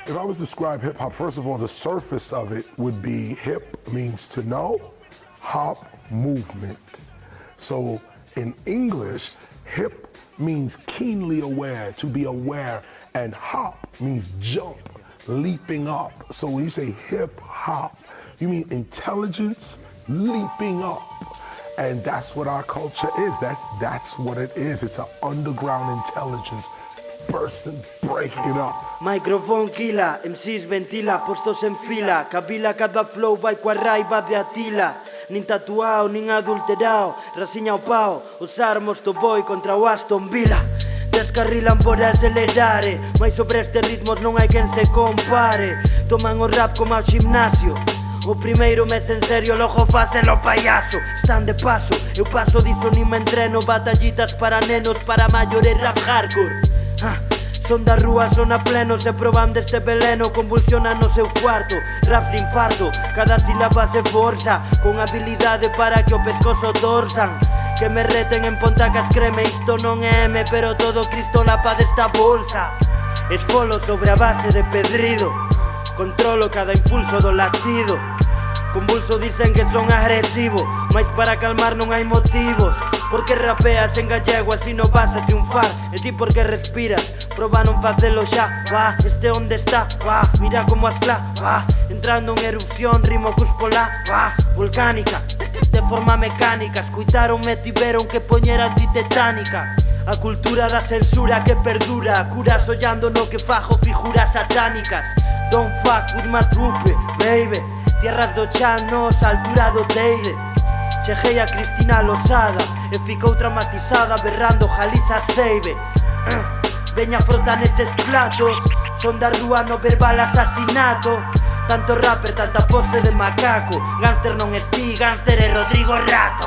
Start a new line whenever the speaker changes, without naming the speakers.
If I was to describe hip hop, first of all, the surface of it would be hip means to know, hop, movement. So in English, hip means keenly aware, to be aware, and hop means jump, leaping up. So when you say hip hop, you mean intelligence leaping up. And that's what our culture is. That's what it is. It's an underground intelligence. Bursting, breaking up.
Microphone kila, MCs ventila, postos en fila. Kabila cada flow vai coa raiva de Atila. Nin tatuao, nin adulterao. Rasiña o pao, os armos do boi contra o Aston Villa. Descarrilan por acelerare, mais sobre estes ritmos non hai quen se compare. Toman o rap como ao gimnasio. O primeiro mes en serio, logo facelo payaso. Están de paso, eu paso diso nin me entreno. Batallitas para nenos, para maiores rap hardcore. Son da rúa, son a pleno, se proban deste veleno, convulsionan no seu cuarto. Rap de infarto, cada sílaba se forza, con habilidade para que o pescozo torzan. Que me reten en Pontacas creme, isto non é M, pero todo Cristo lapa desta bolsa. Esfolo sobre a base de pedrido, controlo cada impulso do latido. Convulso dicen que son agresivo, mais para calmar non hai motivos. Porque rapeas en gallego así non vas a triunfar. E ti porque respiras, proba non facelo xa. Este onde está, mira como as cla. Entrando en erupción, rimo cuspola. Volcánica, de forma mecánica. Escuitaronme e tiveron que poñer antitetánica. A cultura da censura que perdura, curas ollando no que fajo figuras satánicas. Don't fuck with my trupe, baby. Tierras do Chanos, altura do Teide. Cheguei a Cristina Losada e ficou traumatizada berrando Jaliza Seibe. Veña frota neses platos, son da rúa no verbal asasinato. Tanto rapper, tanta pose de macaco. Gánster non esti, gánster é Rodrigo Rato.